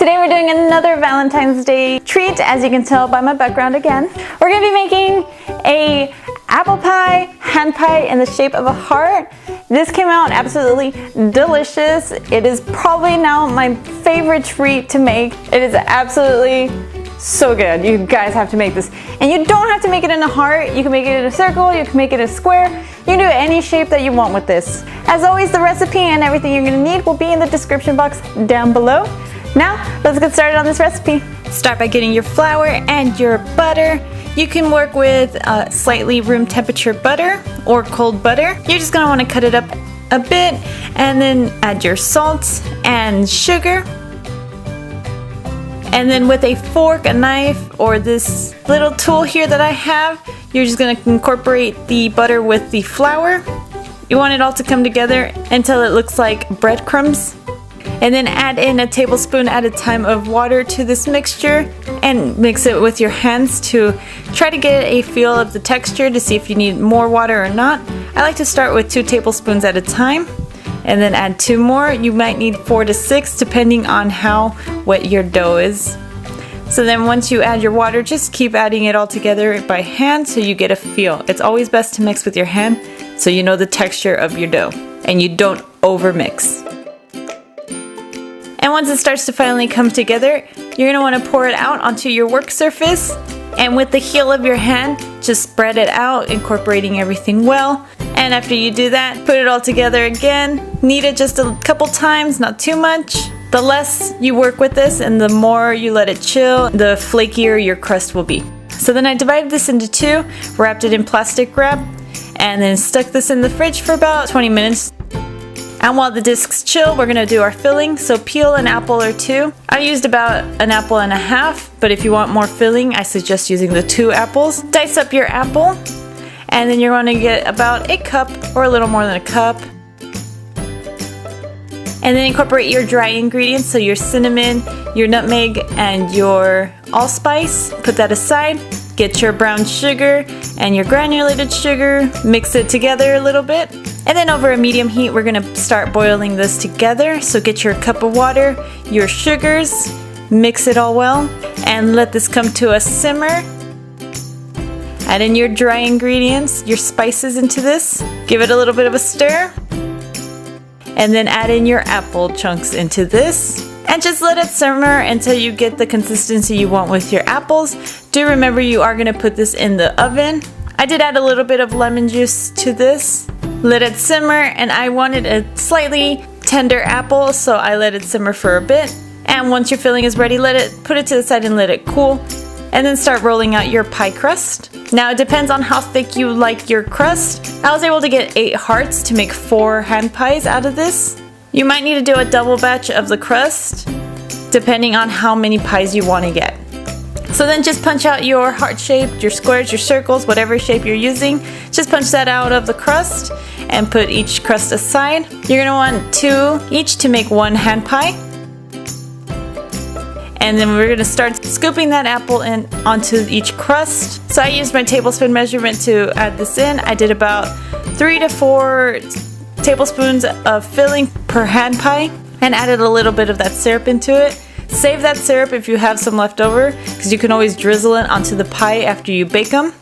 Today we're doing another Valentine's Day treat, as you can tell by my background again. We're going to be making a apple pie, hand pie in the shape of a heart. This came out absolutely delicious. It is probably now my favorite treat to make. It is absolutely so good. You guys have to make this. And you don't have to make it in a heart. You can make it in a circle, you can make it a square. You can do any shape that you want with this. As always, the recipe and everything you're going to need will be in the description box down below. Now, let's get started on this recipe. Start by getting your flour and your butter. You can work with slightly room temperature butter or cold butter. You're just going to want to cut it up a bit and then add your salt and sugar. And then with a fork, a knife, or this little tool here that I have, you're just going to incorporate the butter with the flour. You want it all to come together until it looks like breadcrumbs. And then add in a tablespoon at a time of water to this mixture and mix it with your hands to try to get a feel of the texture to see if you need more water or not. I like to start with 2 tablespoons at a time and then add 2 more. You might need 4 to 6 depending on how wet your dough is. So then once you add your water, just keep adding it all together by hand so you get a feel. It's always best to mix with your hand so you know the texture of your dough and you don't over mix. And once it starts to finally come together, you're going to want to pour it out onto your work surface. And with the heel of your hand, just spread it out, incorporating everything well. And after you do that, put it all together again. Knead it just a couple times, not too much. The less you work with this and the more you let it chill, the flakier your crust will be. So then I divided this into 2, wrapped it in plastic wrap, and then stuck this in the fridge for about 20 minutes. And while the discs chill, we're gonna do our filling. So peel an apple or 2. I used about an apple and a half, but if you want more filling, I suggest using the 2 apples. Dice up your apple, and then you're gonna get about a cup or a little more than a cup. And then incorporate your dry ingredients, so your cinnamon, your nutmeg, and your allspice. Put that aside. Get your brown sugar and your granulated sugar. Mix it together a little bit. And then over a medium heat, we're gonna start boiling this together. So get your cup of water, your sugars, mix it all well, and let this come to a simmer. Add in your dry ingredients, your spices into this. Give it a little bit of a stir. And then add in your apple chunks into this. And just let it simmer until you get the consistency you want with your apples. Do remember you are gonna put this in the oven. I did add a little bit of lemon juice to this. Let it simmer, and I wanted a slightly tender apple, so I let it simmer for a bit. And once your filling is ready, put it to the side and let it cool. And then start rolling out your pie crust. Now it depends on how thick you like your crust. I was able to get 8 hearts to make 4 hand pies out of this. You might need to do a double batch of the crust, depending on how many pies you want to get. So then just punch out your heart shape, your squares, your circles, whatever shape you're using. Just punch that out of the crust and put each crust aside. You're gonna want 2 each to make 1 hand pie. And then we're gonna start scooping that apple in onto each crust. So I used my tablespoon measurement to add this in. I did about 3 to 4 tablespoons of filling per hand pie and added a little bit of that syrup into it. Save that syrup if you have some left over, because you can always drizzle it onto the pie after you bake them.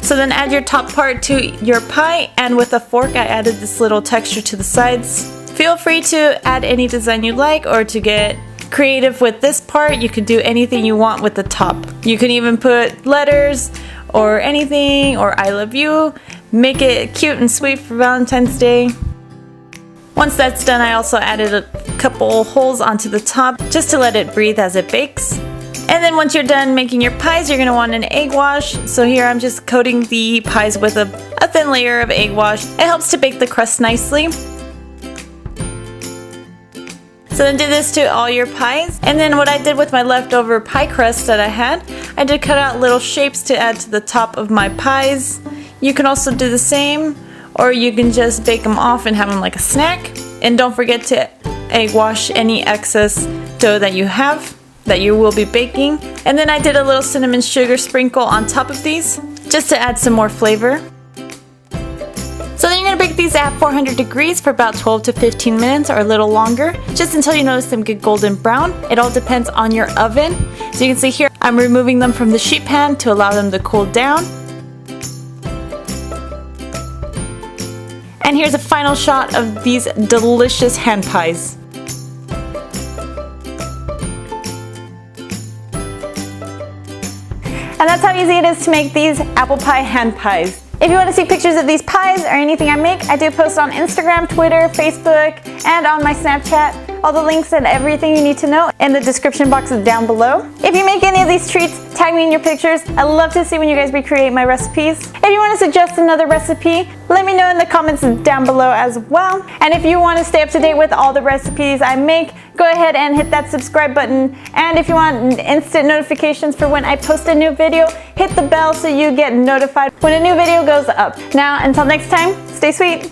So then add your top part to your pie, and with a fork I added this little texture to the sides. Feel free to add any design you like, or to get creative with this part, you can do anything you want with the top. You can even put letters or anything, or I love you. Make it cute and sweet for Valentine's Day. Once that's done, I also added a couple holes onto the top just to let it breathe as it bakes. And then once you're done making your pies, you're gonna want an egg wash. So here I'm just coating the pies with a thin layer of egg wash. It helps to bake the crust nicely. So then do this to all your pies. And then what I did with my leftover pie crust that I did cut out little shapes to add to the top of my pies. You can also do the same, or you can just bake them off and have them like a snack. And don't forget to egg wash any excess dough that you have that you will be baking. And then I did a little cinnamon sugar sprinkle on top of these just to add some more flavor. So then you're gonna bake these at 400 degrees for about 12 to 15 minutes or a little longer, just until you notice them get golden brown. It all depends on your oven. So you can see here, I'm removing them from the sheet pan to allow them to cool down. And here's a final shot of these delicious hand pies. And that's how easy it is to make these apple pie hand pies. If you want to see pictures of these pies or anything I make, I do post on Instagram, Twitter, Facebook, and on my Snapchat. All the links and everything you need to know in the description box down below. If you make any of these treats, tag me in your pictures. I love to see when you guys recreate my recipes. If you want to suggest another recipe, let me know in the comments down below as well. And if you want to stay up to date with all the recipes I make, go ahead and hit that subscribe button. And if you want instant notifications for when I post a new video, hit the bell so you get notified when a new video goes up. Now, until next time, stay sweet.